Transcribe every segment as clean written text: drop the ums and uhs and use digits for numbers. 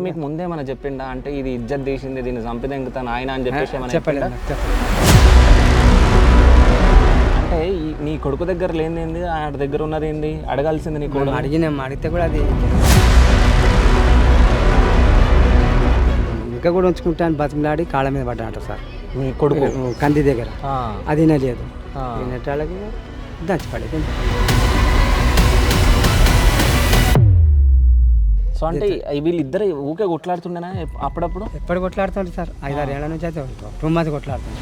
మీకు ముందేమన్నా చెప్పిండా అంటే ఇది ఇజ్జత్ తీసింది దీన్ని చంపిదెంగుతాను ఆయన అని చెప్పేసి ఏమన్నా చెప్పలేదు. అంటే నీ కొడుకు దగ్గర లేనిదేంది ఆడ దగ్గర ఉన్నది ఏంది అడగాల్సింది నీ కొడుకు అడిగినాం, అడిగితే కూడా అది ఇంకా కూడా ఉంచుకుంటాను బతిమలాడి కాళ్ళ మీద పడ్డాట సార్ మీ కొడుకు కంది దగ్గర. అది వినలేదు, వినటాలకి దంచిపడేది. సో అంటే వీళ్ళిద్దరు ఊకే కొట్లాడుతుండేనా అప్పుడప్పుడు? ఎప్పుడు కొట్లాడుతుంది సార్, 5-6 ఏళ్ల నుంచి అయితే 2 మంత్స్ కొట్లాడుతుంది.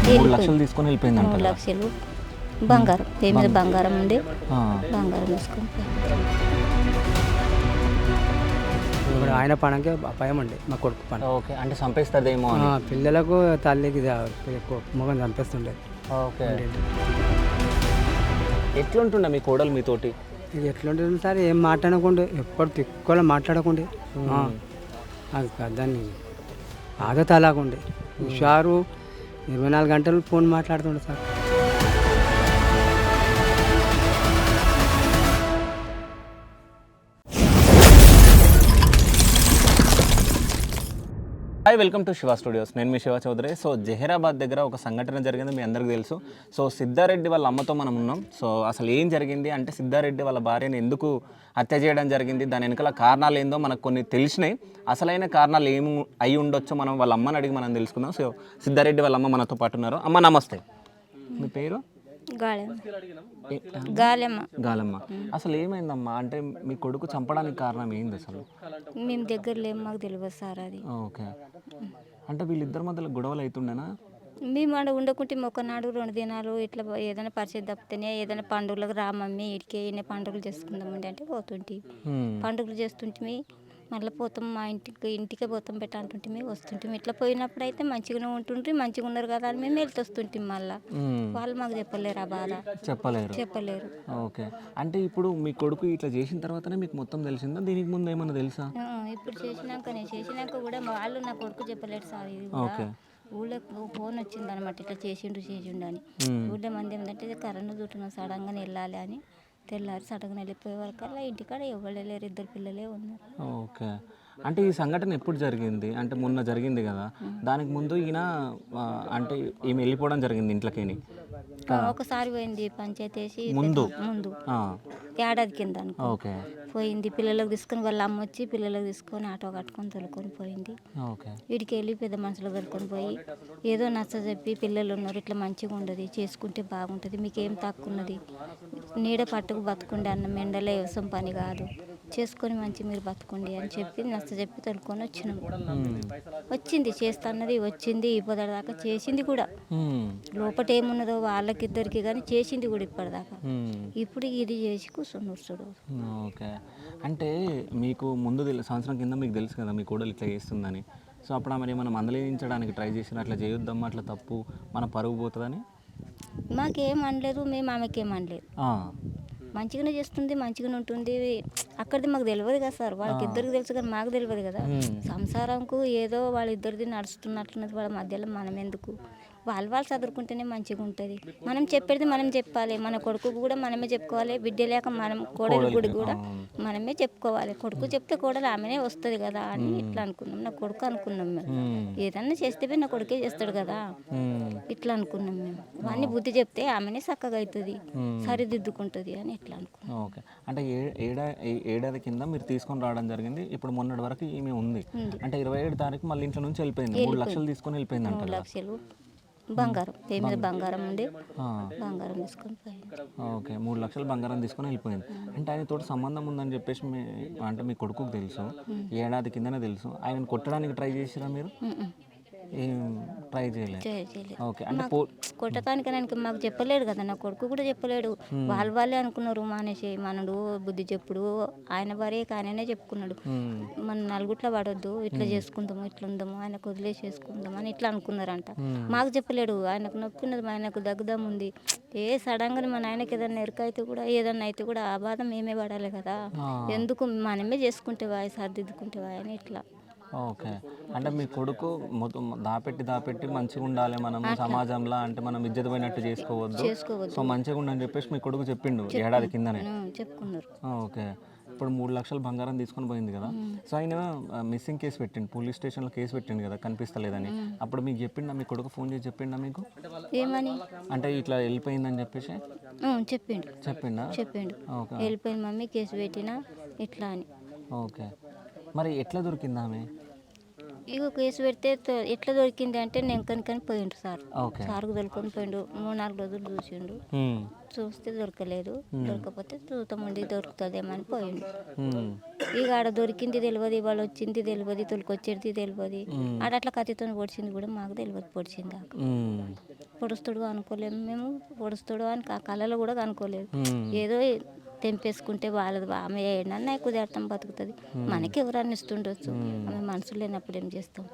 3 లక్షలు తీసుకొని వెళ్ళిపోయింది. 3 లక్షలు బంగారం, మీద బంగారం ఉండి బంగారం తీసుకొని ఇప్పుడు ఆయన పణంకే భయం అండి మా కొడుకు పని. ఓకే, అంటే చంపేస్తుందేమో పిల్లలకు తల్లికి మొగం చంపేస్తుండే. ఓకే, ఎట్లుంటుండే మీ కోడలు మీతోటి? ఇది ఎట్లుంటుంది సార్, ఏం మాట్లాడకుండా ఎప్పుడు తిక్కువలో మాట్లాడకుండా దాన్ని ఆదత అలాగుండే. హుషారు 24 గంటలు ఫోన్ మాట్లాడుతుండే sir. Hi, welcome to Shiva studios. నేను మీ శివ చౌదరి. సో జహీరాబాద్ దగ్గర ఒక సంఘటన జరిగింది, మీ అందరికీ తెలుసు. సో సిద్ధారెడ్డి వాళ్ళ అమ్మతో మనం ఉన్నాం. సో అసలు ఏం జరిగింది అంటే సిద్ధారెడ్డి వాళ్ళ భార్యని ఎందుకు హత్య చేయడం జరిగింది, దాని వెనకాల కారణాలు ఏందో మనకు కొన్ని తెలిసినాయి. అసలైన కారణాలు ఏమి అయి ఉండొచ్చో మనం వాళ్ళ అమ్మని అడిగి మనం తెలుసుకుందాం. సో సిద్ధారెడ్డి వాళ్ళ అమ్మ మనతో పాటు ఉన్నారు. అమ్మ నమస్తే, మీ పేరు? గాలమ్మ. అసలు ఏమైందమ్మా అంటే మీ కొడుకు చంపడానికి కారణం ఏంది అసలు? మేము దగ్గర లేము, మాకు తెలియదు సార్ అది. ఓకే, అంటే వీళ్ళిద్దరి మధ్యలో గొడవలు అవుతుండేనా? మేము ఆడ ఉండకుంటే ఒకనాడు 2 దినాలు ఇట్లా ఏదైనా పరిచయం తప్పితేనే ఏదైనా పండుగలకు రా మమ్మీ ఇటుకే ఈయన పండుగలు చేసుకుందామండి అంటే పోతుంటే పండుగలు చేస్తుంటే మళ్ళీ పోతాం మా ఇంటికే పోతాం పెట్ట అంటుంటే వస్తుంటాం. ఇట్లా పోయినప్పుడు అయితే మంచిగానే ఉంటుంటే మంచిగా ఉన్నారు కదా అని మేము వెళ్తూ వస్తుంటాం. మళ్ళీ వాళ్ళు మాకు చెప్పలేరు, ఆ బాధ చెప్పలేరు. ఓకే, అంటే ఇప్పుడు మీ కొడుకు ఇట్లా చేసిన తర్వాతనే మీకు మొత్తం తెలిసిందా, దీనికి ముందు ఏమన్నా తెలుసా? ఇప్పుడు చేసినాక కూడా వాళ్ళు నా కొడుకు చెప్పలేరు సార్. ఇది కూడా ఊళ్ళో ఫోన్ వచ్చింది అనమాట, ఇట్లా చేసిండు అని. ఊళ్ళో మంది ఏంటంటే కరెంటు చుట్టిన సడన్గా వెళ్ళాలి అని తెల్లారి సడన్గా వెళ్ళిపోయే వరకల్లా ఇంటికాడ ఎవరు లేరు, 2 పిల్లలే ఉన్నారు. ఓకే, అంటే ఈ సంఘటన ఎప్పుడు జరిగింది అంటే మొన్న జరిగింది కదా, దానికి ముందు ఈయన అంటే ఈమె వెళ్ళిపోవడం జరిగింది ఇంట్లోకి? ఒకసారి పోయింది పంచాయతీ వేసి ముందు ఏడాది కింద ఓకే పోయింది. పిల్లలకు తీసుకొని వాళ్ళ అమ్మ వచ్చి పిల్లలకు తీసుకొని ఆటో కట్టుకొని తొలుకొని పోయింది. వీడికి వెళ్ళి పెద్ద మనుషులు తొలుకొని పోయి ఏదో నచ్చ చెప్పి పిల్లలు ఉన్నారు ఇట్లా మంచిగా ఉండదు, చేసుకుంటే బాగుంటుంది, మీకేం తక్కువ ఉన్నది, నీడ పట్టుకు బతుకుండి అన్నం ఎండలే వ్యవసాయం పని కాదు, చేసుకొని మంచి మీరు బతుకుండి అని చెప్పి నచ్చ చెప్పి తొలుకొని వచ్చినాము. వచ్చింది చేస్తాన్నది, వచ్చింది ఇప్పటిదాకా చేసింది కూడా. లోపల ఏమున్నదో వాళ్ళకిద్దరికి కానీ చేసింది కూడా ఇప్పటిదాకా. ఇప్పుడు ఇది చేసి కూర్చొని. ఓకే, అంటే మీకు ముందు సంవత్సరం కింద మీకు తెలుసు కదా మీ కోడలు ఇట్లా చేస్తుందని. సో అప్పుడు మరి మనం మందలించడానికి ట్రై చేసిన అట్లా చేయొద్దమ్మా, అట్లా తప్పు మన పరుగు పోతుందని? మాకేం అనలేదు, మేము ఆమెకేం అనలేదు. మంచిగానే చేస్తుంది, మంచిగానే ఉంటుంది. అక్కడిది మాకు తెలియదు కదా సార్, వాళ్ళకి ఇద్దరికి తెలుసు కానీ మాకు తెలియదు కదా. సంసారంకు ఏదో వాళ్ళిద్దరిది నడుస్తున్నట్లున్నది, వాళ్ళ మధ్యలో మనం ఎందుకు? వాళ్ళు చదువుకుంటేనే మంచిగా ఉంటుంది. మనం చెప్పేది మనం చెప్పాలి, మన కొడుకు కూడా మనమే చెప్పుకోవాలి. బిడ్డ లేక మనం కోడలి గుడి కూడా మనమే చెప్పుకోవాలి. కొడుకు చెప్తే కోడలు ఆమెనే వస్తుంది కదా అని ఇట్లా అనుకున్నాం. నా కొడుకు అనుకున్నాం మేము, ఏదన్నా చేస్తే నా కొడుకే చేస్తాడు కదా ఇట్లా అనుకున్నాం మేము. అవన్నీ బుద్ధి చెప్తే ఆమెనే చక్కగా అవుతుంది, సరిదిద్దుకుంటుంది అని ఇట్లా అనుకున్నాం. ఓకే, అంటే ఏడాది కింద మీరు తీసుకొని రావడం జరిగింది. ఇప్పుడు మొన్నటి వరకు ఈమె ఉంది అంటే 27 తారీఖు మళ్ళీ ఇంట్లో నుంచి వెళ్ళిపోయింది. 3 లక్షలు తీసుకొని వెళ్ళిపోయింది అంటే 3 లక్షలు బంగారం, మీద బంగారం ఉండి బంగారం తీసుకొని పోయింది. ఓకే, 3 లక్షలు బంగారం తీసుకొని వెళ్ళిపోయింది. అంటే ఆయన తోటి సంబంధం ఉందని చెప్పేసి అంటే మీ కొడుకుకు తెలుసు, ఏడాది కిందనే తెలుసు. ఆయన కొట్టడానికి ట్రై చేసిరా మీరు? ఏం ట్రై చేయలేదు. ఓకే, అంటే కొట్టడానికి మాకు చెప్పలేడు కదా, నా కొడుకు కూడా చెప్పలేడు. వాళ్ళే అనుకున్నారు మానేసి మనడు బుద్ధి చెప్పుడు, ఆయన భార్యకి ఆయననే చెప్పుకున్నాడు. మన నలుగుట్ల పడొద్దు, ఇట్లా చేసుకుందాము, ఇట్లా ఉందాము, ఆయనకు వదిలేసేసుకుందాం అని ఇట్లా అనుకున్నారంట. మాకు చెప్పలేడు. ఆయనకు నొప్పి ఉన్నది, ఆయనకు దగ్గుదాం ఉంది. సడన్గా మన ఆయనకి ఏదైనా ఎరుకైతే కూడా ఏదన్నా అయితే కూడా ఆ బాధ మేమే పడాలి కదా, ఎందుకు మనమే చేసుకుంటేవా సర్దిద్దుకుంటేవా అని ఇట్లా. ఓకే, అంటే మీ కొడుకు మొత్తం దాపెట్టి మంచిగా ఉండాలి మనం సమాజంలో, అంటే మనం ఇజ్జత పోయినట్టు చేసుకోవద్దు, సో మంచిగా ఉండని చెప్పేసి మీ కొడుకు చెప్పిండు ఏడాది కిందనే చెప్పుకున్నారు. ఓకే, ఇప్పుడు 3 లక్షలు బంగారం తీసుకొని పోయింది కదా, సో ఆయన మిస్సింగ్ కేసు పెట్టిండు, పోలీస్ స్టేషన్లో కేసు పెట్టిండు కదా కనిపిస్తలేదని. అప్పుడు మీకు చెప్పిండా, మీ కొడుకు ఫోన్ చేసి చెప్పిండా మీకు ఏమని అంటే ఇట్లా వెళ్ళిపోయిందని చెప్పేసి చెప్పిండు ఓకే వెళ్ళిపోయింది మమ్మీ కేసు పెట్టినా ఇట్లా అని. ఓకే, మరి ఎట్లా దొరికింది ఆమె? ఇక కేసు పెడితే ఎట్లా దొరికింది అంటే నేను కనుకొని పోయిండు సార్. ఓకే సార్కు దొరుకుని పోయిండు, 3-4 రోజులు చూసిండు. చూస్తే దొరకలేదు, దొరకపోతే చూద్దామండి దొరుకుతుందేమో అని పోయిండు. ఇక ఆడ దొరికింది తెలియదు, వాళ్ళు వచ్చింది తెలియదు, తొలికొచ్చేది తెలియదు. ఆడ అట్లా కత్తితో పొడిచింది కూడా మాకు తెలియదు, పొడిచింది దాకా. పొడుస్తాడు అనుకోలేము మేము, పొడుస్తాడు అని కళలో కూడా అనుకోలేదు. ఏదో తెంపేసుకుంటే వాళ్ళది ఆమె ఏడన్నా కుదేరతాం బతుకుతుంది, మనకి ఎవరన్నా ఇస్తుండొచ్చు, ఆమె మనసులో లేనప్పుడు ఏం చేస్తాం.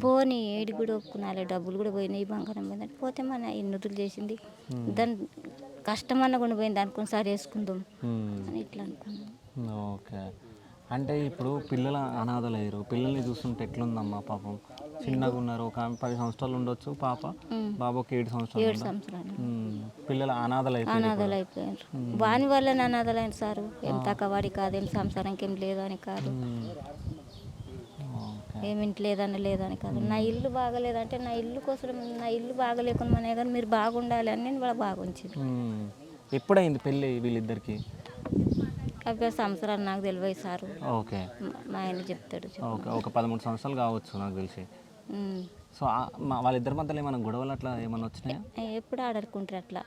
పోనీ ఏడి కూడా ఒప్పుకున్నాలే, డబ్బులు కూడా పోయినాయి, బంగారం పోయిందంటే పోతే మన ఎన్నుతులు చేసింది, దాని కష్టమన్నా కూడా పోయింది అనుకుని సరి వేసుకుందాం అని ఇట్లా అనుకున్నాం. ఓకే, అంటే ఇప్పుడు పిల్లల అనాథలు అయ్యారు, పిల్లల్ని చూస్తుంటే ఎట్లుందమ్మా పాపం, చిన్నగా ఉన్నారు, ఒక 10 సంవత్సరాలు ఉండొచ్చు పాప, బాబుకి 7 సంవత్సరాలు. పిల్లలు అనాథలు అయిపోయారు, వాని వల్ల అనాథలైన సారు. ఏం తక్కువడి కాదు, ఏం సంసారంకి ఏం లేదని కాదు, ఏమింటి లేదని కాదు. నా ఇల్లు బాగలేదంటే నా ఇల్లు కోసం, నా ఇల్లు బాగలేకుండా మన కానీ మీరు బాగుండాలి అని నేను కూడా బాగుంచింది. ఎప్పుడైంది పెళ్ళి వీళ్ళిద్దరికి? అవి సంవత్సరాలు నాకు తెలియదు సారు. ఓకే, మా ఆయన చెప్తాడు. ఓకే, ఒక 13 సంవత్సరాలు కావచ్చు నాకు తెలిసి. సో వాళ్ళిద్దరి మధ్యలో ఏమైనా గొడవలు అట్లా ఏమైనా వచ్చినాయా? ఎప్పుడు ఆడుకుంటారు అట్లా.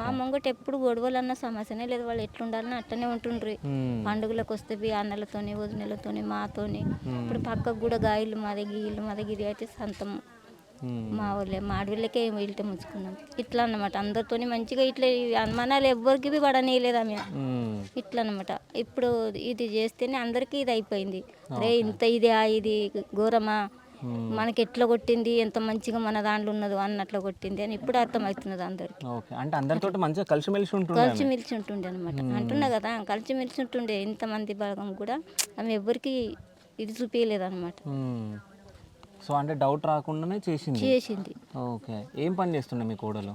మా ముంగట ఎప్పుడు గొడవలు అన్న సమస్యనే లేదు, వాళ్ళు ఎట్లుండాలని అట్లనే ఉంటుండ్రు. పండుగలకు వస్తే అన్నలతోని, వదినలతోని, మాతోని. ఇప్పుడు పక్కకు కూడా ఇల్లు మాదే, ఇల్లు మాదే, ఇది అయితే సంతం మా వాళ్ళే, మా ఆడవిళ్ళకే వెళ్తే ముంచుకున్నాం ఇట్లా అన్నమాట. అందరితోని మంచిగా ఇట్లా అనుమానాలు ఎవ్వరికి పడనీయలేదు ఆమె, ఇట్లా అన్నమాట. ఇప్పుడు ఇది చేస్తేనే అందరికీ ఇది అయిపోయింది. అరే ఇంత ఇది ఘోరమా, మనకి ఎట్లా కొట్టింది, ఎంత మంచిగా మన దాంట్లో ఉన్నదో అన్నట్లు కొట్టింది అని ఇప్పుడు అర్థమవుతున్నది అందరికి. అంటే అందరితో మంచిగా కలిసిమెలిసి ఉంటుండే అనమాట. అంటున్నా కదా, కలిసిమెలిసి ఉంటుండే. ఇంతమంది బలగం కూడా ఆమె ఎవ్వరికి ఇది చూపించలేదు అనమాట. సో అంటే డౌట్ రాకుండానే చేసింది. ఓకే, ఏం పని చేస్తుండే మీ కోడలు?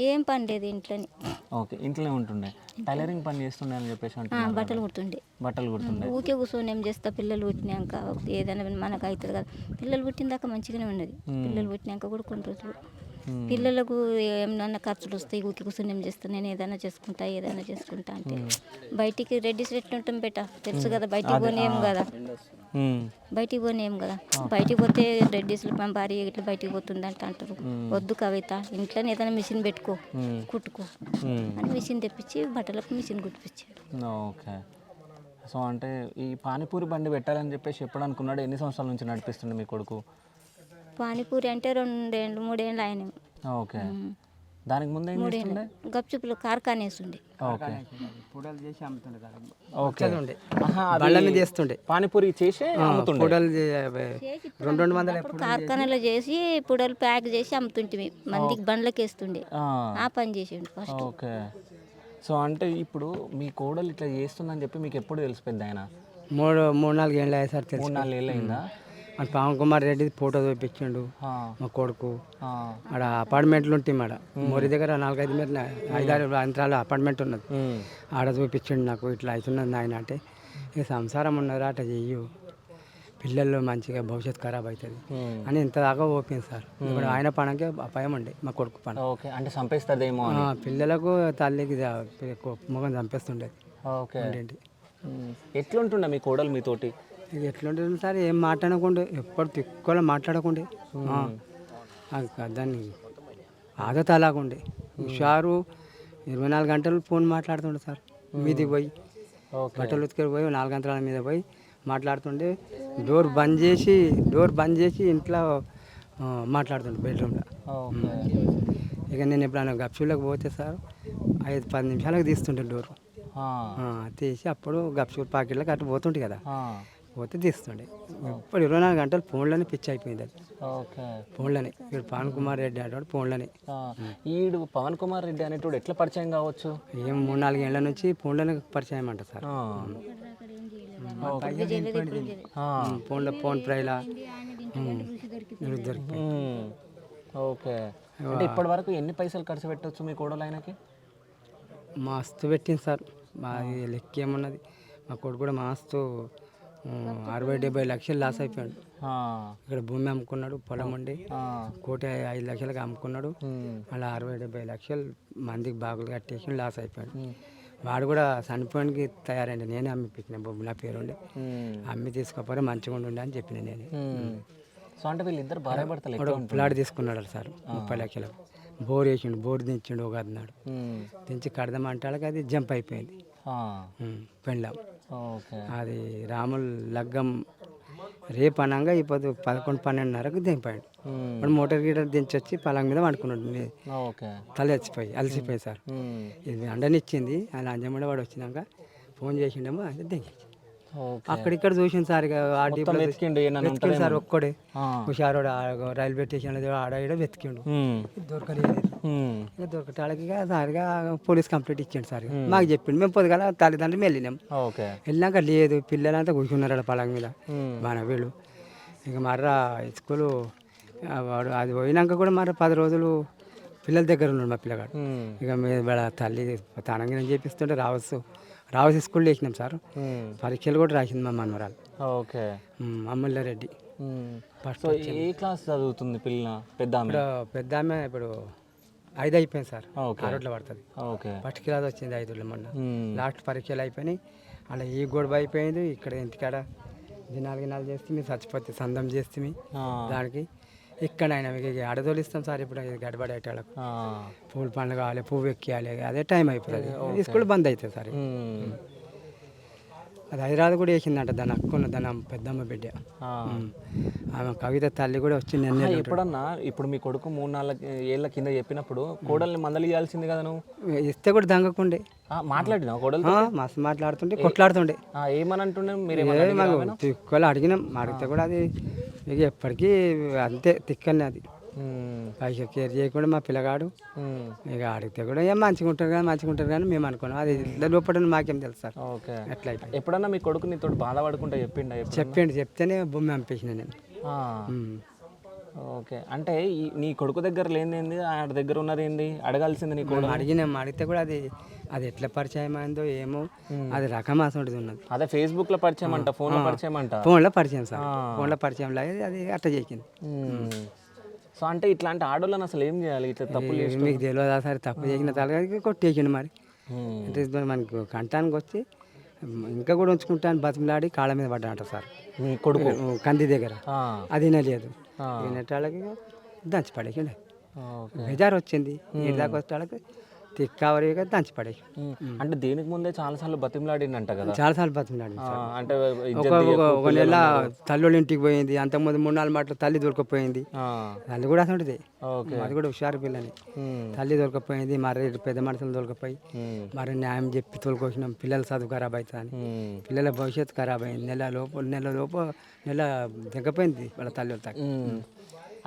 ఏం పని లేదు, ఇంట్లోనే. ఓకే, ఇంట్లోనే ఉంటుండే. టైలరింగ్ పని చేస్తుండే అని చెప్పేసి అంటే బట్టలు కుడుతుండే. ఊకే కూర్చొని ఏం చేస్తా, పిల్లలు పుట్టినాక ఏదైనా మనకు అవుతుంది కదా. పిల్లలు పుట్టినాక మంచిగానే ఉన్నది, పిల్లలు పుట్టినాక కూడా కొన్ని రోజులు పిల్లలకు ఏమన్నా ఖర్చులు వస్తాయి, ఊరికి కూర్చొని ఏం చేస్తాను, నేను ఏదైనా చేసుకుంటా అంటే. బయటికి రెడ్డిస్ ఎట్లుంటాం బెట తెలుసు కదా, బయటికి పోనేం కదా, బయటికి పోతే రెడ్డిస్లు మా భార్య ఇట్లా బయటికి పోతుంది అంటారు. వద్దు కవిత, ఇంట్లోనే ఏదైనా మిషన్ పెట్టుకో, కుట్టుకో అని మిషన్ తెప్పించి బట్టలకు మిషన్ కుట్టిపించాడు. ఓకే, సో అంటే ఈ పానీపూరి బండి పెట్టాలని చెప్పేసి ఎప్పుడు అనుకున్నాడు? ఎన్ని సంవత్సరాల నుంచి నడిపిస్తుండే మీ కొడుకు? పానీపూరి అంటే 2-3 ఏళ్ళు ఆయన. ఓకే, దానికి ముందే గప్చుప్పులు కార్ఖానేస్తుండే. పానీపూరి చేసి కార్ఖానాలో చేసి పుడలు ప్యాక్ చేసి అమ్ముతుంటే మందికి బండ్లకి వేస్తుండే, ఆ పని చేసిండు ఫస్ట్. ఓకే, సో అంటే ఇప్పుడు మీ కోడలు ఇట్లా చేస్తుందని చెప్పి మీకు ఎప్పుడు తెలిసిపోయింది? ఆయన 3-4 ఏళ్ళు అయ్యా సార్. 3-4 ఏళ్ళు అయిందా? మన పవన్ కుమార్ రెడ్డి ఫోటో చూపించిండు మా కొడుకు. ఆడ అపార్ట్మెంట్లు ఉంటాయి, ఆడ మోరి దగ్గర 4-5 అంతరాల అపార్ట్మెంట్ ఉన్నది, ఆడ చూపించిండు నాకు. ఇట్లా అవుతున్నది ఆయన అంటే, ఇక సంసారం ఉన్నదా అట్లా చెయ్యు, పిల్లలు మంచిగా భవిష్యత్తు ఖరాబ్ అవుతుంది అని ఇంత దాకా ఓపింది సార్. ఇప్పుడు ఆయన పనకే అపాయం ఉండే మా కొడుకు పని. ఓకే, అంటే చంపేస్తుందేమో, పిల్లలకు తల్లికి మొగం చంపేస్తుండేది. ఓకే, ఎట్లుంటుండే మీ కోడలు మీతోటి? ఇది ఎట్లుంటుంది సార్, ఏం మాట్లాడకుండా, ఎప్పుడు తిక్కువలో మాట్లాడకుండే, దాన్ని ఆదత అలాగుండే. హుషారు 24 గంటలు ఫోన్ మాట్లాడుతుండే సార్. మీదికి పోయి బట్టలు ఉతికి పోయి 4 గంటల మీద పోయి మాట్లాడుతుండే. డోర్ బంద్ చేసి ఇంట్లో మాట్లాడుతుండే బెడ్రూమ్లో. ఇక నేను ఎప్పుడైనా గప్చూలకు పోతే సార్ 5-10 నిమిషాలకు తీస్తుండే డోర్ తీసి, అప్పుడు గప్చూర్ పాకెట్లకు అటు పోతుంటే కదా, పోతే తీస్తుండే. ఇప్పుడు 24 గంటలు ఫోన్లోనే పిచ్చి అయిపోయింది అది. ఫోన్లోనే. ఇప్పుడు పవన్ కుమార్ రెడ్డి అనేవాడు ఫోన్లోనే. ఈడు పవన్ కుమార్ రెడ్డి అనేటోడు ఎట్లా పరిచయం కావచ్చు? ఏం 3-4 ఏళ్ల నుంచి ఫోన్లోనే పరిచయం అంట సార్. ఫోన్ ప్రైలా దొరికి. ఓకే, అంటే ఇప్పటి వరకు ఎన్ని పైసలు ఖర్చు పెట్టవచ్చు మీ కోడలు ఆయనకి? మస్తు పెట్టింది సార్, లెక్క ఏమున్నది. మా కొడుకు కూడా మస్తు 60-70 లక్షలు లాస్ అయిపోయాడు. ఇక్కడ భూమి అమ్ముకున్నాడు, పొలం ఉండి 1,05,00,000కి అమ్ముకున్నాడు. అలా 60-70 లక్షలు మందికి బాగులు కట్టేసి లాస్ అయిపోయాడు. వాడు కూడా చనిపోయానికి తయారైంది. నేనే అమ్మి పెట్టిన భూమి నా పేరు ఉండి అమ్మి తీసుకోపోతే మంచిగా ఉండి అని చెప్పిన నేను. సో అంటే వీళ్ళిద్దరు భార్య భర్తలు ప్లాట్ తీసుకున్నాడు సార్ 30 లక్షలు. బోర్ వేసిండు, బోర్ దించిండు ఒక నాడు దించి కడదామంటే అది జంప్ అయిపోయింది పెండ్లాం. అది రాములు లగ్గం రేపు అనగా ఇప్పుడు 11-12:30కు దింపాడు. ఇప్పుడు మోటార్ గీటర్ దించొచ్చి పలంగా మీద వండుకున్నాడు. తల అలసిపోయి సార్ ఇది అండనిచ్చింది. అది అంజమ్మడ వాడు వచ్చినాక ఫోన్ చేసిండేమో అది దించి అక్కడిక్కడ చూసింది సార్. వెతికిండు సార్ ఒక్కడే హుషారు రైల్వే స్టేషన్ ఆడ వెతికిండు, దొరకలేదు. ఇక దొరకటానికి సార్గా పోలీస్ కంప్లైంట్ ఇచ్చిండు సార్. మాకు చెప్పిండు. మేము పొద్దుగాల తల్లిదండ్రులు వెళ్ళినాం. వెళ్ళినాక లేదు పిల్లలంతా కూర్చున్నారు పలక మీద మన వీళ్ళు. ఇక మర్రా స్కూలు వాడు అది పోయినాక కూడా మరి 10 రోజులు పిల్లల దగ్గర ఉన్నాడు మా పిల్లగాడు. ఇక మీద తల్లి తనంగా చేపిస్తుంటే రావచ్చు స్కూల్లో వేసినాం సార్. పరీక్షలు కూడా రాసింది మా మనవరాలు అమూల్యారెడ్డి. ఏ క్లాస్ చదువుతుంది పిల్ల? పెద్ద ఆమె ఇప్పుడు 5 అయిపోయింది సార్. 6 పడుతుంది. ఫస్ట్ క్లాస్ వచ్చింది 5 మొన్న. లాస్ట్ పరీక్షలు అయిపోయినాయి. అలా ఈ గొడవ అయిపోయింది. ఇక్కడ ఇంటికాడ దినాలు చేస్తే మీరు చచ్చిపోతే సందం చేస్తే దానికి ఇక్కడ ఆయన అడదోలిస్తాం సార్. ఇప్పుడు గడబడేటాళ్ళకు పూల పండ్లు కావాలి, పువ్వు ఎక్కియాలి, అదే టైం అయిపోతుంది. స్కూల్ బంద్ అవుతుంది సార్. అది హైదరాబాద్ కూడా వేసిందంట దాని అక్కున్న దాని పెద్దమ్మ బిడ్డ. ఆమె కవిత తల్లి కూడా వచ్చింది. ఎప్పుడన్నా ఇప్పుడు మీ కొడుకు 3-4 ఏళ్ళ కింద చెప్పినప్పుడు కోడల్ని మందలు ఇవ్వాల్సింది కదా నువ్వు? ఇస్తే కూడా దంగకుండే మాట్లాడినా కోడలు మస్తు మాట్లాడుతుండే, కొట్లాడుతుండే. ఏమని అంటుండే? మీరు తిక్కలు అడిగినాం. అడిగితే కూడా అది ఇక ఎప్పటికీ అంతే తిక్కల్ని. అది పైసా కేర్ చేయకుండా మా పిల్లగాడు ఇక అడిగితే కూడా ఏం మంచిగా ఉంటారు కానీ మేము అనుకున్నాం. అది లోపల మాకేం తెలుసు సార్. ఎట్లా అయిపోయింది. ఎప్పుడన్నా మీ కొడుకు నీతో బాధపడుకుంటా చెప్తేనే భూమి పంపేసిన నేను. ఓకే, అంటే నీ కొడుకు దగ్గర లేనిది ఆడ దగ్గర ఉన్నది ఏంది అడగాల్సింది నీ కొడుకు? అడిగితే కూడా అది ఎట్లా పరిచయం అయిందో ఏమో. అది రకమాసం ఉన్నది. అదే ఫేస్బుక్ లో పరిచయం అంట, ఫోన్లో పరిచయం అంట. ఫోన్లో పరిచయం సార్. ఫోన్లో పరిచయం లేదు, అది అట్లా చేసింది. సో అంటే ఇట్లాంటి ఆడోళ్ళని అసలు ఏం చేయాలి? ఇట్లా తప్పులు మీకు తెలియదా సార్? తప్పు చేసిన తలకి కొట్టేసిండు. మరి అంటే మనకు కంటానికి వచ్చి ఇంకా కూడా ఉంచుకుంటాను బతిమలాడి కాళ్ళ మీద పడ్డాట సార్. మీ కొడుకు కంది దగ్గర అది వినలేదు. వినేటాళ్ళకి దంచి పడేసిండు. బెజారు వచ్చింది. ఇంటి దాకా వచ్చేటాళ్ళకి తిక్కవరిగా దంచి పడేసి. అంటే దీనికి ముందే చాలాసార్లు బతిమలాడిందంట కదా? చాలాసార్లు బతిమలాడి. అంటే ఒక నెల తల్లి ఇంటికి పోయింది. అంతకుముందు 3-4 మాటలు తల్లి దొరకపోయింది. తల్లి కూడా అసలు అది కూడా హుషారు పిల్లని. తల్లి దొరకపోయింది. మరి పెద్ద మనుషులు దొరకపోయి మరి న్యాయం చెప్పి తోలుకొచ్చినాం. పిల్లల చదువు ఖరాబ్ అవుతుంది, పిల్లల భవిష్యత్తు ఖరాబ్ అయింది. నెల దిగపోయింది వాళ్ళ తల్లి.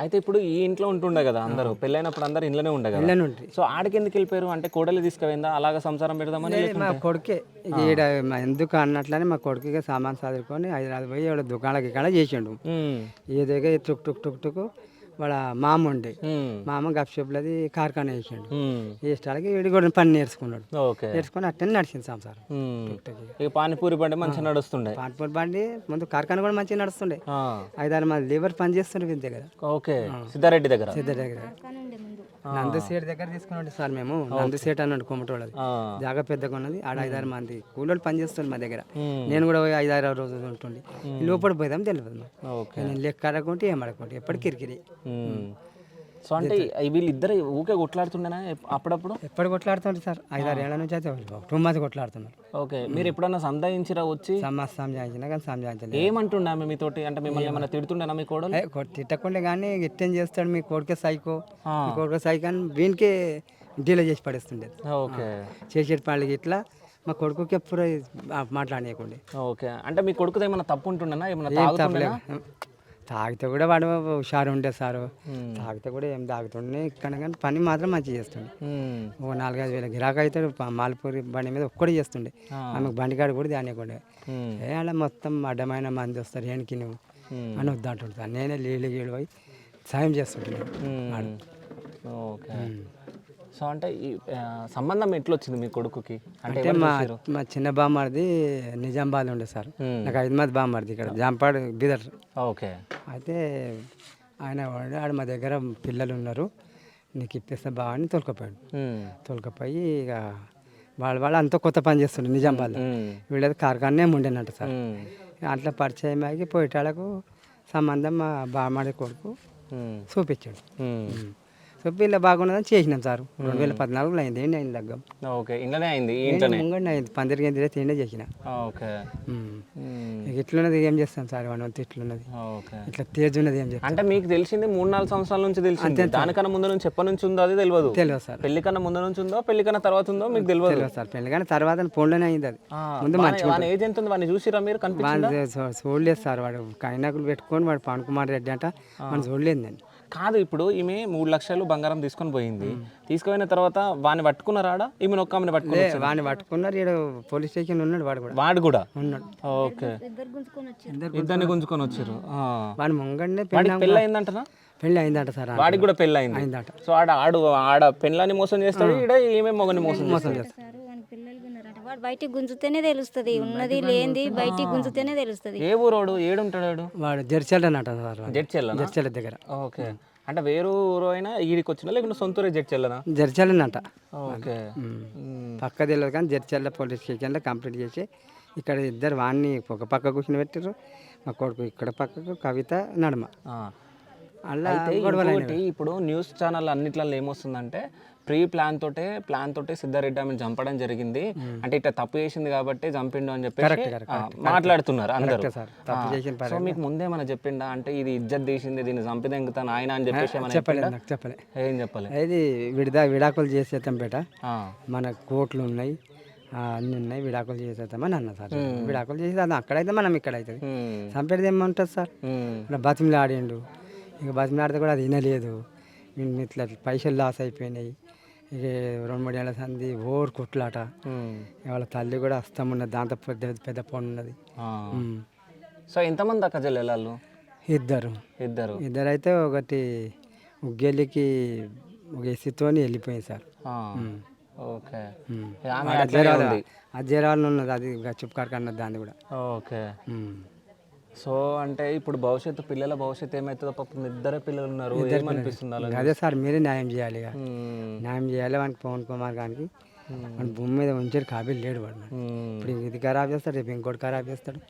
అయితే ఇప్పుడు ఈ ఇంట్లో ఉంటుండే కదా అందరూ, పెళ్ళైనప్పుడు అందరు ఇంట్లోనే ఉండే కదా. సో ఆడికి ఎందుకు వెళ్ళిపోయారు? అంటే కోడలు తీసుకుపోయిందా అలాగా సంసారం పెడదామని? మా కొడుకే ఈడ ఎందుకు అన్నట్లని మా కొడుకుగా సామాన్ చదువుకొని హైదరాబాద్ పోయి ఎవడ దుకాణాలకి ఇక్కడ చేసిండు. ఏదైతే టుక్ వాళ్ళ మామ ఉండే మామ గప్షప్లది కార్ఖానా వేసిండు. వేసేటాలకి వీడి కూడా పని నేర్చుకున్నాడు. నేర్చుకుని అట్టని నడిచింది సంసారం. పానీపూరి బండి మంచిగా నడుస్తుండే. పానీపూరి బండి ముందు కార్ఖానా కూడా మంచిగా నడుస్తుండే. 5-6 మంది లేబర్ పని చేస్తుండే వీళ్ళ దగ్గర. సిద్ధారెడ్డి దగ్గర నందుసేట్ దగ్గర తీసుకున్నాడు సార్. మేము నందుసేట్ అన్నాడు కొమ్మటోళ్ళది. జాగా పెద్దగా ఉన్నది. ఆడ 5-6 మంది కూలోళ్ళు పని చేస్తుండే మా దగ్గర. నేను కూడా 5-6 రోజులు ఉంటుండే. లోపల పోదాం తెలియదు. నేను లెక్క అడగకుంటే ఏం అడగకుంటే ఎప్పటికి కిరికిరి. సో అంటే వీళ్ళిద్దరు ఊకే కొట్లాడుతుండేనా అప్పుడప్పుడు? ఎప్పుడు కొట్లాడుతుండే సార్. 5-6 ఏళ్ళ నుంచి అయితే 2 మంది కొట్లాడుతున్నారు. ఓకే, మీరు ఎప్పుడన్నా సంధాయించిరా వచ్చి? సంజాయించినా కానీ సంజాయించలేదు. ఏమంటుండే ఆమె మీతోటి? అంటే మిమ్మల్ని ఏమన్నా తిడుతుండేనా మీ కోడలు? తిట్టకుండే కానీ ఎట్టేం చేస్తాడు మీ కొడుకే సైకో, మీ కొడుకే సైకో అని వీనికే డీలే చేసి పడేస్తుండేది. ఓకే, చేసేటి పనులకి ఇట్లా మా కొడుకుకి ఎప్పుడు మాట్లాడనీయకుండే. ఓకే, అంటే మీ కొడుకుది ఏమన్నా తప్పు ఉంటుండేనా? ఏమన్నా తాగితే కూడా వాడు హుషారు ఉండే సారు. తాగితే కూడా ఏం తాగుతుండే ఇక్కడ కానీ పని మాత్రం మంచిగా చేస్తుండే. ఒక 4-5 వేల గిరాకీ అయితే మాల్పూరి బండి మీద ఒక్కడే చేస్తుండే. ఆమెకు బండికాడు కూడా దానికుండే. అలా మొత్తం అడ్డమైన మంది వస్తారు ఏనికి నువ్వు అని వద్దంటుంటాను. నేనే నీళ్ళు పోయి సాయం చేస్తుంటాను. ఓకే, సో అంటే ఈ సంబంధం ఎట్లా వచ్చింది మీ కొడుకుకి అంటే అంటే మా చిన్న బామ్మది నిజామాబాద్ ఉండే సార్, నాకు 5 మంది బామ్మది ఇక్కడ జాంపాడు బీదర్. ఓకే. అయితే ఆయన ఆడ మా దగ్గర పిల్లలు ఉన్నారు, నీకు ఇప్పిస్తే బాగా అని తోలుకపోయాడు. తోలుకపోయి ఇక వాళ్ళు అంతా కొత్త పని చేస్తుండే నిజామాబాద్లో, వీళ్ళది కార్ఖానే ఉండేనట్టు సార్. అట్లా పరిచయం ఆగి పోయేటాళ్ళకు సంబంధం మా బామ్మడి కొడుకు చూపించాడు. చూపి ఇలా బాగున్నదని చేసినాం సార్. 2014లో అయింది. ఏంటి అయింది దగ్గర. ఓకే. ఇంట్లోనే అయింది. ముంగండి అయింది. పందిరికి తిండే చేసిన. ఓకే. ఇట్లున్నది ఏం చేస్తాం సార్, వంట ఇట్లున్నది, ఇట్లా తేజ్ ఉన్నది ఏం చేస్తాం. అంటే మీకు తెలిసింది 3-4 సంవత్సరాల నుంచి తెలిసింది, దానికన్నా ముందు నుంచి ఎప్పటి నుంచి ఉందో అది తెలియదు. తెలియదు సార్. పెళ్లి కన్నా ముందు నుంచి ఉందో పెళ్లి కన్నా తర్వాత ఉందో మీకు తెలియదు సార్. పెళ్లి కన్నా తర్వాత ఫోన్లోనే అయింది అది. ముందు మంచిగా ఏజ్ ఎంత ఉంది వాడిని చూసిరా మీరు? చూడలేదు సార్. వాడు కైనాకులు పెట్టుకొని వాడు పవన్ కుమార్ రెడ్డి అంట, మనం చూడలేదు నేను. కాదు, ఇప్పుడు ఈమె 3 లక్షలు బంగారం తీసుకొని పోయింది. తీసుకుపోయిన తర్వాత వాడిని పట్టుకున్నారా? ఈమె ఒక్క ఆమెను పట్టుకున్నారు. వాడిని పట్టుకున్నారు. ఇక్కడ పోలీస్ స్టేషన్ ఉన్నాడు వాడు కూడా ఉన్నాడు. ఓకే. ఇద్దరిని గుంజుకొని వచ్చారు. వాడి ముంగండే పెళ్ళి అయిందంటనా? పెళ్ళి అయిందట సార్. వాడికి కూడా పెళ్ళి అయిందట. సో ఆడ పెళ్ళని మోసం చేస్తాడు, ఈడ ఈమె మొగని మోసం చేస్తాడు. వాడు బయటికి గుంజుతేనే తెలుస్తుంది, ఉన్నది లేనిది బయటికి గుంజుతేనే తెలుస్తుంది. ఏ ఊరోడు? ఏడుంటాడు వాడు జడ్చెల్ అన్నట సార్. జడ్చెల్ దగ్గర. ఓకే. అంటే వేరే ఊరు అయినా ఈడికి వచ్చినా లేకుంటే సొంత ఊరే జడ్చెల్లనా? జడ్చెల్ అన్నట. ఓకే. పక్క తెలియదు కానీ జడ్చెల్ల పోలీస్ స్టేషన్లో కంప్లీట్ చేసి ఇక్కడ ఇద్దరు వాడిని ఒక పక్క కూర్చొని పెట్టారు, మా కొడుకు ఇక్కడ పక్కకు, కవిత నడుమ. అలా ఇప్పుడు న్యూస్ ఛానల్ అన్నిట్లలో ఏమొస్తుందంటే ప్రీ ప్లాన్ తోటే సిద్ధారెడ్డి ఆమెను చంపడం జరిగింది, అంటే ఇట్లా తప్పు చేసింది కాబట్టి చంపిండు అని చెప్పి మాట్లాడుతున్నారు అందరూ. సో మీకు ముందే మన చెప్పిండా అంటే ఇది ఇజ్జత్ తీసింది, దీన్ని చంపిదెంగుతాను ఆయన అని చెప్పేసి చెప్పలే. ఏం చెప్పలే? అది విడాకులు చేసేద్దాం బేట, మన కోట్లు ఉన్నాయి అన్నీ ఉన్నాయి, విడాకులు చేసేద్దామని అన్న సార్. విడాకులు చేసేది అక్కడైతే మనం ఇక్కడ అవుతుంది, చంపేది ఏమంటుంది సార్. ఇలా బతిమలు ఆడిండు, ఇక బతిమలాడితే కూడా అది వినలేదు. ఇట్లా పైసలు లాస్ అయిపోయినాయి. ఇక 2-3 ఏళ్ళ సంది ఓరు కొట్లాట. వాళ్ళ తల్లి కూడా అస్తం ఉన్నది, దాంతో పెద్ద ఫోన్ ఉన్నది. సో ఎంతమంది అక్క చెల్లెళ్ళు? ఇద్దరు అయితే ఒకటి ఉగ్గెల్లికి ఒక ఎస్సీతోని వెళ్ళిపోయింది సార్. ఓకే. అజయరాలు ఉన్నది, అది గచ్చుప్కార్ అన్నది దాన్ని కూడా. ఓకే. సో అంటే ఇప్పుడు పిల్లల భవిష్యత్తు ఏమవుతుందో? పాపం ఇద్దరే పిల్లలు ఉన్నారు, ఏమనిపిస్తుంది? అదే సార్, మీరే న్యాయం చేయాలి. న్యాయం చేయాలి వానికి, పవన్ కుమార్ గారికి. మన భూమి మీద ఉంచే కాబీలు లేడు వాడు. ఇప్పుడు ఇది ఖరాబ్ చేస్తాడు, రేపు ఇంకోటి ఖరాబ్ చేస్తాడు.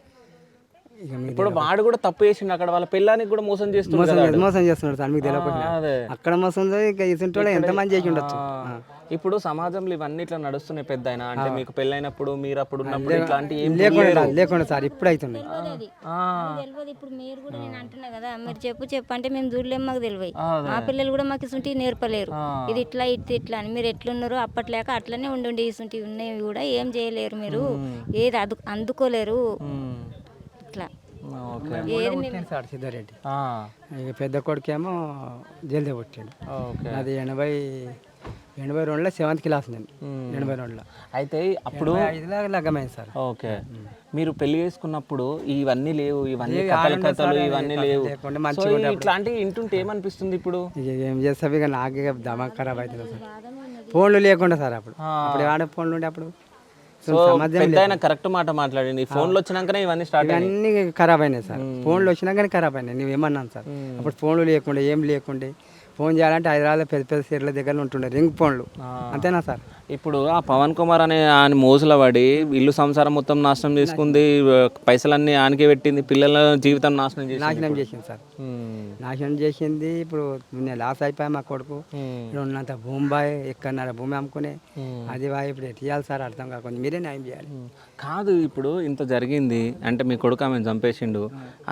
ఇప్పుడు వాడు కూడా తప్పు చేసిండు, అక్కడ వాళ్ళ పిల్లానికి కూడా మోసం చేస్తున్నాడు. మోసం చేస్తున్నాడు సార్, మీకు తెలియకుండా. అక్కడ మోసం ఇంకా ఇసుంటోళ్ళు ఎంతమంది చేసి ఉండొచ్చు. ఇప్పుడు సమాజంలో ఇవన్నీ ఇట్లా నడుస్తున్నాయి పెద్ద అయినా, అంటే మీకు పెళ్ళైనప్పుడు మీరు అప్పుడు ఉన్నప్పుడు ఇట్లాంటి లేకుండా సార్ ఇప్పుడు అవుతున్నాయి. ఇప్పుడు మీరు కూడా నేను అంటున్నా కదా, మీరు చెప్పు అంటే మేము చూడలేము, మాకు తెలియదు. మా పిల్లలు కూడా మాకు ఇసుంటి నేర్పలేరు, ఇది ఇట్లా ఇట్లా అని. మీరు ఎట్లున్నారో అప్పట్లేక అట్లనే ఉండి ఇసుంటి ఉన్నవి కూడా ఏం చేయలేరు, మీరు ఏది అందుకోలేరు ఇట్లా. సిద్ధారెడ్డి ఇక పెద్ద కొడుకేమో జల్దీ పుట్టాడు. అది 82లో 7th క్లాస్ నేను. 82లో అయితే అప్పుడు 5 లగ్గమైంది సార్. ఓకే. మీరు పెళ్లి చేసుకున్నప్పుడు ఇవన్నీ లేవు, ఇవన్నీ కథలు ఇవన్నీ లేవు, ఇట్లాంటివి వింటుంటే ఏమనిపిస్తుంది? ఇప్పుడు ఏం చేస్తావు, ఇక నాకే దమాక్ ఖరాబ్ అవుతుంది సార్. ఫోన్లు లేకుండా సార్, అప్పుడు ఆడే ఫోన్లు ఉండే. అప్పుడు కరెక్ట్ మాట మాట్లాడండి. ఫోన్లు వచ్చినాకనే ఇవన్నీ స్టార్ట్ అన్ని ఖరాబ్ అయినాయి సార్. ఫోన్లు వచ్చినాకనే ఖరాబ్ అయినాయి. నువ్వేమన్నాను సార్, అప్పుడు ఫోన్లు లేకుండే, ఏం లేకుండే. ఫోన్ చేయాలంటే హైదరాబాద్లో పెద్ద సీట్ల దగ్గర ఉంటుండే రింగ్ ఫోన్లు, అంతేనా సార్. ఇప్పుడు ఆ పవన్ కుమార్ అనే ఆయన మోజుల పడి ఇల్లు సంసారం మొత్తం నాశనం చేసుకుంది, పైసలన్నీ ఆనకే పెట్టింది, పిల్లల జీవితం నాశనం చేసింది సార్. నాశనం చేసింది. ఇప్పుడు లాస్ అయిపోయా మా కొడుకు. ఉన్నంత భూమి బాయ్, ఎక్కడన్నారా భూమి అమ్ముకునే, అది బాయ్. ఇప్పుడు ఎట్లా చేయాలి సార్, అర్థం కాకుండా మీరే న్యాయం చేయాలి. కాదు, ఇప్పుడు ఇంత జరిగింది అంటే మీ కొడుకు ఆమెను చంపేసిండు,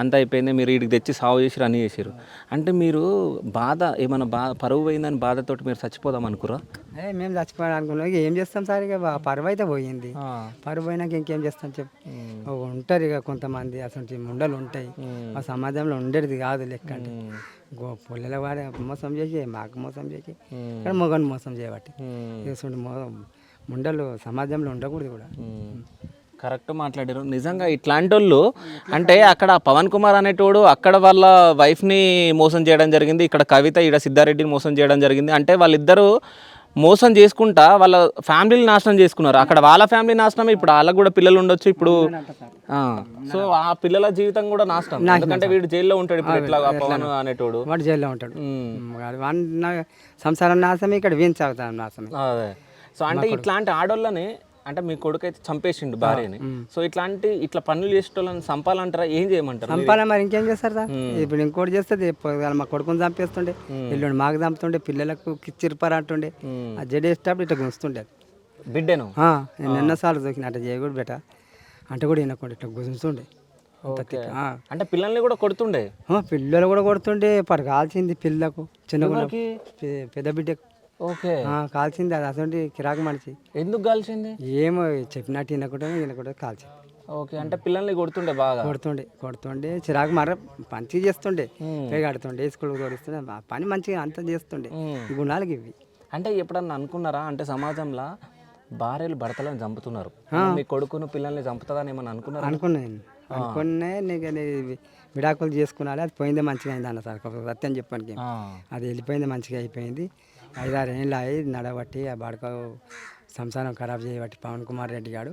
అంత అయిపోయింది, మీరు వీడికి తెచ్చి సాగు చేసిరు, అన్నీ చేసిరు అంటే మీరు బాధ ఏమన్నా పరువు పోయిందని బాధతోటి మీరు చచ్చిపోదాం అనుకురా? మేము చచ్చిపోయాం అనుకున్నాం. ఏం చేస్తాం సార్, ఇక పరువు అయితే పోయింది. పరువు పోయినాక ఇంకేం చేస్తాం చెప్పు. ఉంటారు ఇక కొంతమంది అసలు ముండలు ఉంటాయి, ఆ సమాజంలో ఉండేది కాదు లెక్క. అంటే పొల్లెల వాడే మోసం చేసి, మాకు మోసం చేసి, ఇక్కడ మొగని మోసం చేయబట్టి ముండలు సమాజంలో ఉండకూడదు కూడా. కరెక్ట్ మాట్లాడారు నిజంగా. ఇట్లాంటి వాళ్ళు అంటే అక్కడ పవన్ కుమార్ అనేటోడు అక్కడ వాళ్ళ వైఫ్ని మోసం చేయడం జరిగింది, ఇక్కడ కవిత ఇక్కడ సిద్ధారెడ్డిని మోసం చేయడం జరిగింది. అంటే వాళ్ళిద్దరూ మోసం చేసుకుంటా వాళ్ళ ఫ్యామిలీని నాశనం చేసుకున్నారు. అక్కడ వాళ్ళ ఫ్యామిలీ నాశనమే, ఇప్పుడు వాళ్ళకు కూడా పిల్లలు ఉండొచ్చు ఇప్పుడు. సో ఆ పిల్లల జీవితం కూడా నాశనం, ఎందుకంటే వీడు జైల్లో ఉంటాడు ఇప్పుడు. ఎట్లా పవన్ అనేటోడు వాడు జైల్లో ఉంటాడు. వాడి సంసారం నాశనం, ఇక్కడ వీన్ సాగుతాం నాశనం. అదే. సో అంటే ఇట్లాంటి ఆడోళ్ళని, అంటే మీ కొడుకు అయితే చంపేసిండు భార్యని, సో ఇట్లా పనులు చేసేటోళ్ళని చంపాలంటారా, ఏం చేయమంటారు? చంపాలా మరి, ఇంకేం చేస్తారు సార్? ఇప్పుడు ఇంకోటి చేస్తుంది, మా కొడుకుని చంపేస్తుండే, ఇల్లు మాకు చంపుతుండే, పిల్లలకు కిచ్చిరిపారు అంటుండే, ఆ జడేసేటప్పుడు ఇట్లా గుంస్తుండే బిడ్డను. నేను ఎన్నోసార్లు చూసిన అట్లా చేయకూడదు బెట అంటే కూడా వినకుండా ఇట్లా గుంస్తుండే. అంటే పిల్లల్ని కూడా కొడుతుండే, పిల్లలు కూడా కొడుతుండే. పడు కాల్చింది పిల్లకు, చిన్న పెద్ద బిడ్డకు. ఓకే. కాల్చింది, అది అసలు కిరాకు మనిషి. ఎందుకు కాల్చింది? ఏమో చెప్పినట్టు వినకుండా కాల్చింది. ఓకే. అంటే పిల్లల్ని కొడుతుండే, బాగా కొడుతుండే చిరాకు మర మంచిగా చేస్తుండే, పేగాడుతుండే, స్కూల్ తోడిస్తుండే, పని మంచిగా అంతా చేస్తుండే. ఈ గుణాలకి ఇవి. అంటే ఎప్పుడన్నా అనుకున్నారా, అంటే సమాజంలో భార్యలు భర్తలను చంపుతున్నారు, మీ కొడుకును పిల్లల్ని చంపుతుందని ఏమన్నా అనుకున్నా నీకు విడాకులు చేసుకున్నాలి, అది పోయిందే మంచిగా అయింది అన్న సార్. సత్యం చెప్పడానికి అది వెళ్ళిపోయింది, మంచిగా అయిపోయింది. 5-6 ఏళ్ళు అయ్యి నడబట్టి ఆ బాడక సంసారం ఖరాబ్ చేయబట్టి పవన్ కుమార్ రెడ్డి గారు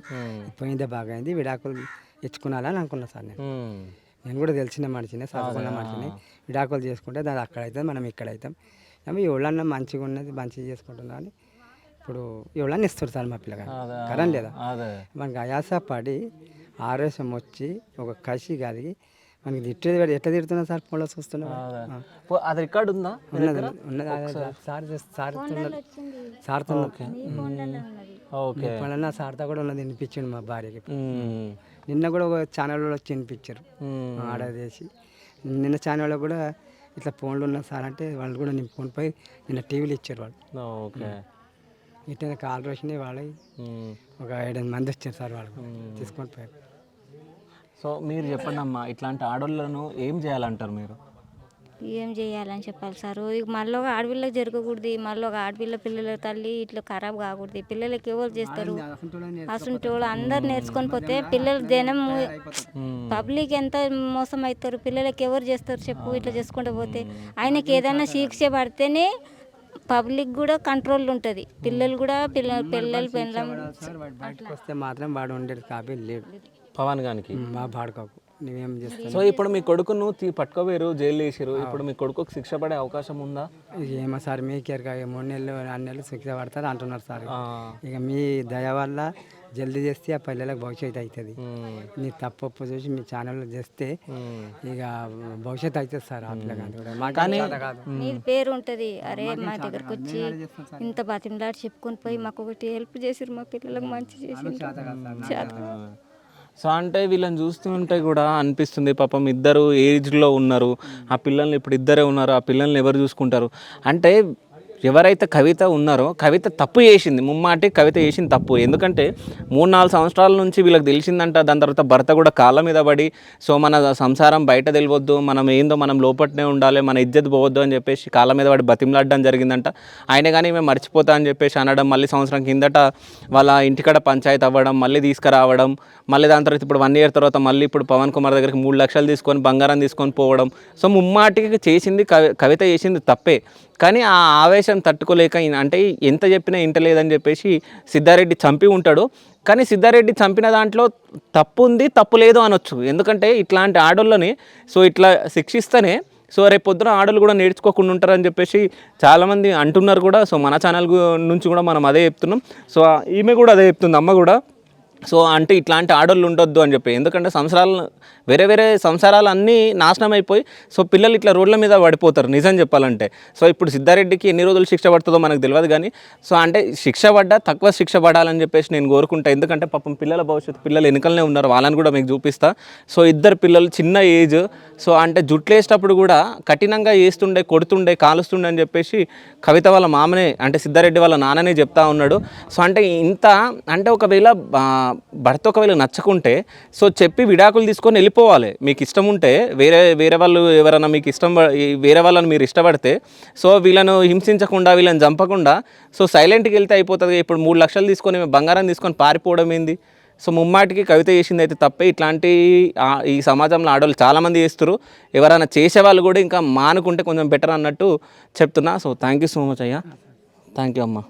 పోయిందే బాగా అయింది, విడాకులు ఇచ్చుకున్నాలని అనుకున్నా సార్. నేను కూడా తెలిసిన మనిషినే, చదువుకున్న మనిషిని. విడాకులు చేసుకుంటే దాని అక్కడ అవుతుంది, మనం ఇక్కడ అవుతాం. ఎవరన్నా మంచిగా ఉన్నది మంచిగా చేసుకుంటున్నా అని ఇప్పుడు ఎవరన్నా ఇస్తారు సార్ మా పిల్లగా కరెంట్ లేదా. మనకి ఆయాస పడి ఆరోగ్యం వచ్చి ఒక కసి కలిగి మనకి తిట్టేది ఎట్లా తిడుతున్నా సార్, ఫోన్లో చూస్తున్నా. అది రికార్డు ఉందా? సార్తో సార్తో కూడా ఉన్నది, వినిపించిండు మా భార్యకి. నిన్న కూడా ఒక ఛానల్లో వచ్చి వినిపించారు ఆర్డర్ చేసి. నిన్న ఛానల్లో కూడా ఇట్లా ఫోన్లు ఉన్నా సార్ అంటే వాళ్ళు కూడా నింపుకొని పోయి నిన్న టీవీలు ఇచ్చారు వాళ్ళు. ఓకే. ఇట్లా కాల్ రోషిని వాళ్ళకి ఒక 7-8 మంది వచ్చారు సార్, వాళ్ళు తీసుకొని పోయారు. సో మీరు చెప్పండి అమ్మా, ఇట్లాంటి ఆడోళ్ళను ఏం చేయాలంటారు మీరు? ఏం చేయాలని చెప్పాలి సార్? ఇక మళ్ళీ ఒక ఆడపిల్లకి జరగకూడదు, మళ్ళీ ఒక ఆడపిల్ల పిల్లల తల్లి ఇట్లా ఖరాబ్ కాకూడదు. పిల్లలకి ఎవరు చేస్తారు? అసలు వాళ్ళు అందరు నేర్చుకొని పోతే పిల్లలు జనం పబ్లిక్ ఎంత మోసం అవుతారు, పిల్లలకి ఎవరు చేస్తారు చెప్పు? ఇట్లా చేసుకుంటూ పోతే ఆయనకి ఏదైనా శిక్ష పడితేనే పబ్లిక్ కూడా కంట్రోల్ ఉంటుంది, పిల్లలు కూడా పిల్లలు వస్తే మాత్రం వాడు ఉండేది కాపీ లేడు పవన్ గానికి, మా బాడుకోకు నువ్వేం చేస్తావు. సో ఇప్పుడు మీ కొడుకును పట్టుకోవేరు, జైలు వేసారు, ఇప్పుడు మీ కొడుకుకు శిక్ష పడే అవకాశం ఉందా? ఏమో సార్, మీకేరు 3 నెలలు 4 నెలలు శిక్ష పడతారు అంటున్నారు సార్. ఇక మీ దయ వల్ల జల్దీ చేస్తే ఆ పిల్లలకు భవిష్యత్తు అవుతుంది. మీ తప్పు చూసి మీ ఛానల్లో చేస్తే ఇక భవిష్యత్తు అవుతుంది సార్. ఆ పిల్లగాని కూడా మీ పేరు ఉంటుంది, అరే మా దగ్గరకు వచ్చి ఇంత బతిమలాడి చెప్పుకొని పోయి మాకు ఒకటి హెల్ప్ చేసిరు, మా పిల్లలకు మంచి చేసి. సో అంటే వీళ్ళని చూస్తుంటే కూడా అనిపిస్తుంది, పాపం ఇద్దరు ఏజ్లో ఉన్నారు, ఆ పిల్లల్ని ఇప్పుడు ఇద్దరే ఉన్నారు, ఆ పిల్లల్ని ఎవరు చూసుకుంటారు? అంటే ఎవరైతే కవిత ఉన్నారో, కవిత తప్పు చేసింది, ముమ్మాటి కవిత చేసింది తప్పు. ఎందుకంటే 3-4 సంవత్సరాల నుంచి వీళ్ళకి తెలిసిందంట. దాని తర్వాత భర్త కూడా కాళ్ళ మీద పడి, సో మన సంసారం బయట తెలియవద్దు, మనం ఏందో మనం లోపట్నే ఉండాలి, మన ఇజ్జత్ పోవద్దు అని చెప్పేసి కాళ్ళ మీద పడి బతిమలాడడం జరిగిందంట. ఆయన కానీ మేము మర్చిపోతా అని చెప్పేసి అనడం, మళ్ళీ సంవత్సరం కిందట వాళ్ళ ఇంటికాడ పంచాయతీ అవ్వడం, మళ్ళీ తీసుకురావడం, మళ్ళీ దాని తర్వాత ఇప్పుడు 1 ఇయర్ తర్వాత మళ్ళీ ఇప్పుడు పవన్ కుమార్ దగ్గరికి 3 లక్షలు తీసుకొని బంగారం తీసుకొని పోవడం. సో ముమ్మాటికి చేసింది కవిత చేసింది తప్పే. కానీ ఆ ఆవేశం తట్టుకోలేక, అంటే ఎంత చెప్పినా ఇంటలేదని చెప్పేసి సిద్ధారెడ్డి చంపి ఉంటాడు. కానీ సిద్ధారెడ్డి చంపిన దాంట్లో తప్పు ఉంది, తప్పు లేదు అనొచ్చు. ఎందుకంటే ఇట్లాంటి ఆడోళ్ళని సో ఇట్లా శిక్షిస్తేనే సో రేపు పొద్దున ఆడోళ్ళు కూడా నేర్చుకోకుండా ఉంటారని చెప్పేసి చాలామంది అంటున్నారు కూడా. సో మన ఛానల్ నుంచి కూడా మనం అదే చెప్తున్నాం. సో ఈమె కూడా అదే చెప్తుంది, అమ్మ కూడా. సో అంటే ఇట్లాంటి ఆడోళ్ళు ఉండొద్దు అని చెప్పి, ఎందుకంటే వేరే సంసారాలు అన్నీ నాశనం అయిపోయి సో పిల్లలు ఇట్లా రోడ్ల మీద పడిపోతారు నిజం చెప్పాలంటే. సో ఇప్పుడు సిద్ధారెడ్డికి ఎన్ని రోజులు శిక్ష పడుతుందో మనకు తెలియదు, కానీ సో అంటే శిక్ష పడ్డా తక్కువ శిక్ష పడాలని చెప్పేసి నేను కోరుకుంటా. ఎందుకంటే పాపం పిల్లల భవిష్యత్తు, పిల్లలు వెనుకలనే ఉన్నారు, వాళ్ళని కూడా మీకు చూపిస్తా. సో 2 పిల్లలు చిన్న ఏజ్, సో అంటే జుట్లు వేసేటప్పుడు కూడా కఠినంగా వేస్తుండే, కొడుతుండే, కాలుస్తుండే అని చెప్పేసి కవిత వాళ్ళ మామనే, అంటే సిద్ధారెడ్డి వాళ్ళ నాన్ననే చెప్తా ఉన్నాడు. సో అంటే ఇంత అంటే ఒకవేళ భర్త ఒకవేళ నచ్చకుంటే సో చెప్పి విడాకులు తీసుకొని వెళ్ళిపోవాలి. మీకు ఇష్టం ఉంటే వేరే వాళ్ళు ఎవరైనా మీకు వేరే వాళ్ళని మీరు ఇష్టపడితే సో వీళ్ళను హింసించకుండా, వీళ్ళని చంపకుండా సో సైలెంట్కి వెళ్తే అయిపోతుంది. ఇప్పుడు 3 లక్షలు తీసుకొని బంగారం తీసుకొని పారిపోవడం ఏంది? సో ముమ్మాటికి కవిత చేసింది అయితే తప్పే. ఇట్లాంటి ఈ సమాజంలో ఆడవాళ్ళు చాలామంది చేస్తారు. ఎవరైనా చేసేవాళ్ళు కూడా ఇంకా మానుకుంటే కొంచెం బెటర్ అన్నట్టు చెప్తున్నా. So thank you so much అయ్యా, థ్యాంక్ యూ అమ్మ.